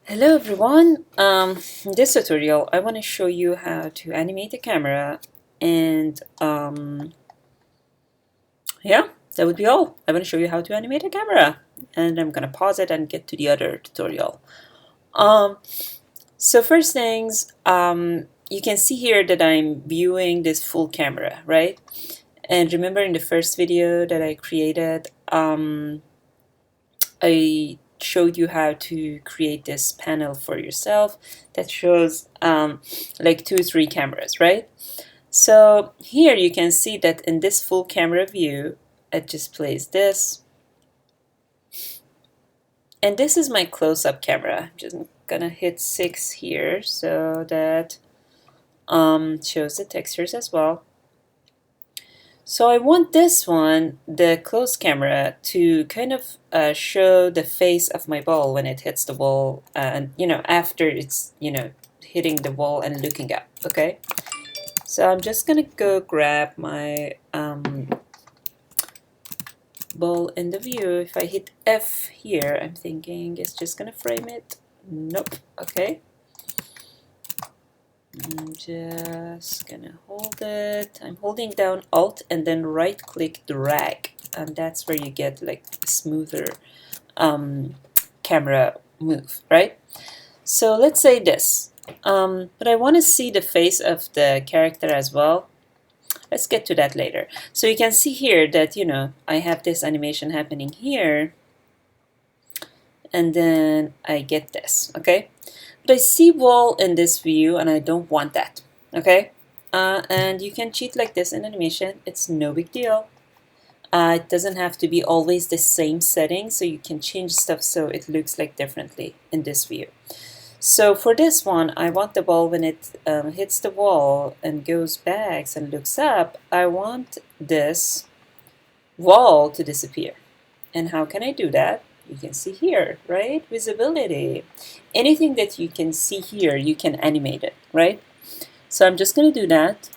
Hello everyone. In this tutorial I want to show you how to animate a camera and yeah, that would be all. I want to show you how to animate a camera and I'm gonna pause it and get to the other tutorial. Um, so first things, you can see here that I'm viewing this full camera, right? And remember in the first video that I created, I showed you how to create this panel for yourself that shows like 2 3 cameras, right? So here you can see that in this full camera view it displays this, and this is my close-up camera. I'm just gonna hit 6 here so that shows the textures as well. So I want this one, the close camera, to kind of show the face of my ball when it hits the wall, and after it's hitting the wall and looking up. Okay, so I'm just gonna go grab my ball in the view. If I hit F here, I'm thinking it's just gonna frame it. Nope. Okay. I'm just gonna hold it. I'm holding down Alt and then right click drag, and that's where you get like a smoother camera move, right? So let's say this, but I want to see the face of the character as well. Let's get to that later. So you can see here that I have this animation happening here, and then I get this, okay? But I see wall in this view and I don't want that, okay? And you can cheat like this in animation. It's no big deal. It doesn't have to be always the same setting, so you can change stuff so it looks like differently in this view. So for this one, I want the ball when it hits the wall and goes back and looks up, I want this wall to disappear. And how can I do that? You can see here, right? Visibility. Anything that you can see here, you can animate it, right? So I'm just going to do that.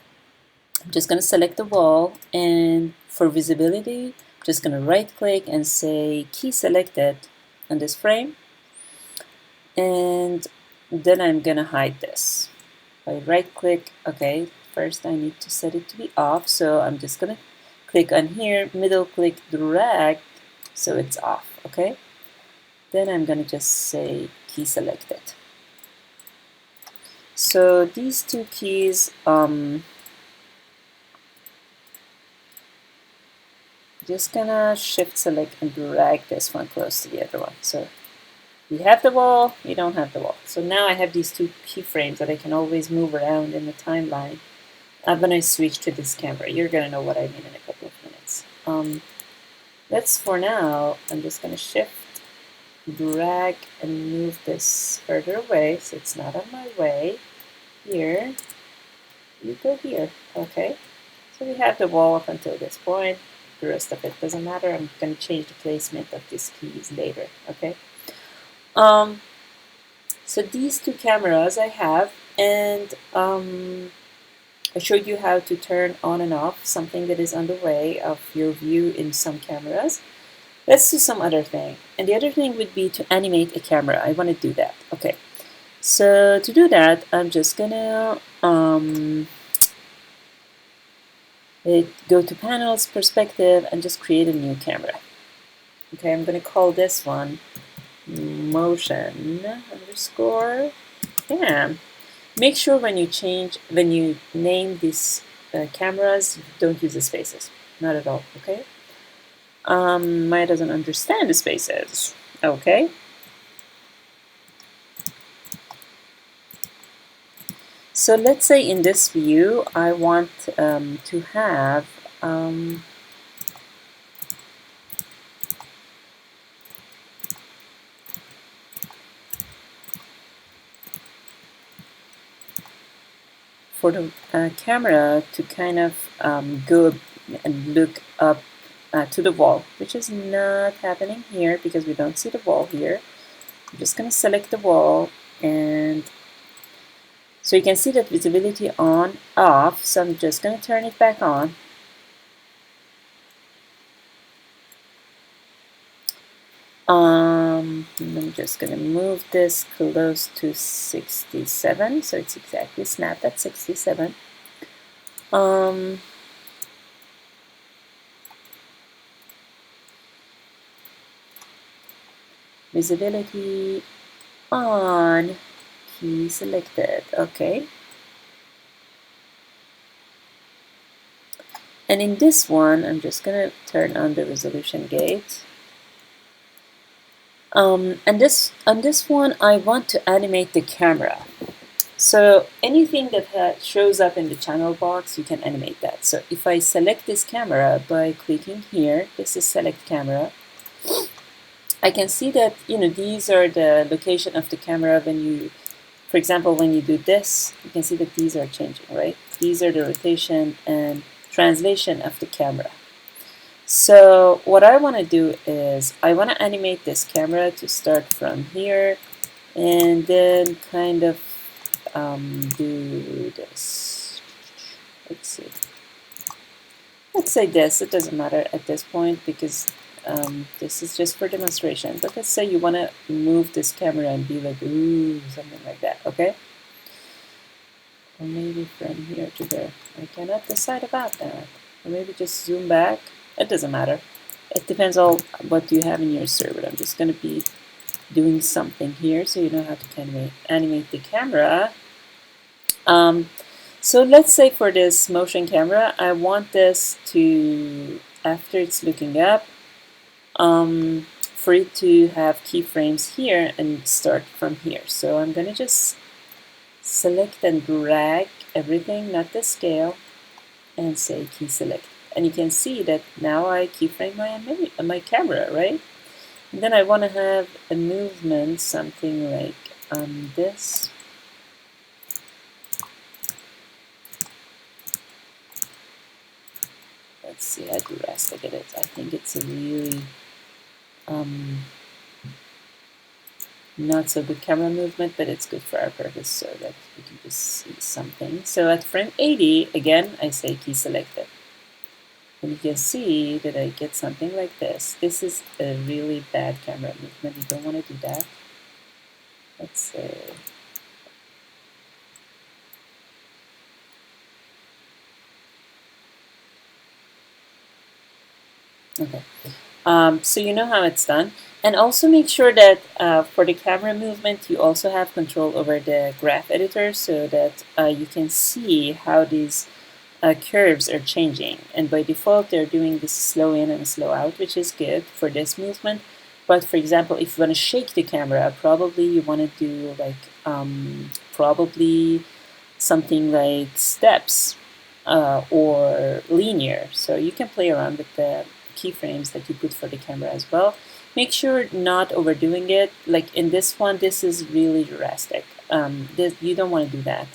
I'm just going to select the wall, and for visibility, I'm just going to right click and say key selected on this frame, and then I'm going to hide this. I right click, okay, first I need to set it to be off, so I'm just going to click on here, middle click, drag, so it's off, okay? Then I'm going to just say key selected. So these two keys, just gonna shift select and drag this one close to the other one. So you have the wall, you don't have the wall. So now I have these two keyframes that I can always move around in the timeline. When I switch to this camera, you're gonna know what I mean in a couple of minutes. Let's, for now, I'm just gonna shift, drag, and move this further away so it's not on my way. Here, you go here, okay? So we have the wall up until this point. The rest of it doesn't matter. I'm going to change the placement of these keys later, okay? So these two cameras I have, and I showed you how to turn on and off something that is on the way of your view in some cameras. Let's do some other thing. And the other thing would be to animate a camera. I want to do that, okay? So to do that, I'm just gonna go to panels, perspective, and just create a new camera. Okay, I'm gonna call this one motion underscore cam. Make sure when you name these cameras, don't use the spaces. Not at all, okay? Maya doesn't understand the spaces. Okay. So let's say in this view, I want to have for the camera to kind of go and look up to the wall, which is not happening here because we don't see the wall here. I'm just going to select the wall, and so you can see that visibility on, off, so I'm just going to turn it back on. I'm just going to move this close to 67, so it's exactly snapped at 67. Visibility on, key selected, okay. And in this one, I'm just going to turn on the resolution gate. And on this one, I want to animate the camera. So anything that shows up in the channel box, you can animate that. So if I select this camera by clicking here, this is select camera, I can see that, you know, these are the location of the camera when you, for example, when you do this, you can see that these are changing, right? These are the rotation and translation of the camera. So what I want to do is I want to animate this camera to start from here and then kind of do this. Let's see. Let's say this. It doesn't matter at this point because this is just for demonstration. But let's say you want to move this camera and be like, ooh, something like that, okay? Or maybe from here to there. I cannot decide about that. Or maybe just zoom back. It doesn't matter. It depends on what you have in your server. I'm just going to be doing something here so you know how to animate the camera. So let's say for this motion camera, I want this to, after it's looking up, for it to have keyframes here and start from here. So I'm going to just select and drag everything, not the scale, and say key select. And you can see that now I keyframe my camera, right? And then I want to have a movement, something like this. Let's see how drastic it is. I think it's a really not so good camera movement, but it's good for our purpose so that we can just see something. So at frame 80, again, I say key selected. And you can see that I get something like this. This is a really bad camera movement. You don't want to do that. Let's say, okay. So you know how it's done. And also make sure that for the camera movement, you also have control over the graph editor so that you can see how these curves are changing. And by default, they're doing this slow in and slow out, which is good for this movement. But for example, if you want to shake the camera, probably you want to do like probably something like steps or linear. So you can play around with the keyframes that you put for the camera as well. Make sure not overdoing it. Like in this one, this is really drastic. You don't want to do that.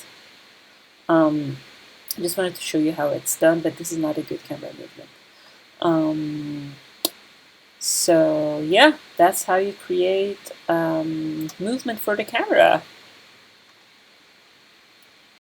I just wanted to show you how it's done, but this is not a good camera movement. So yeah, that's how you create movement for the camera.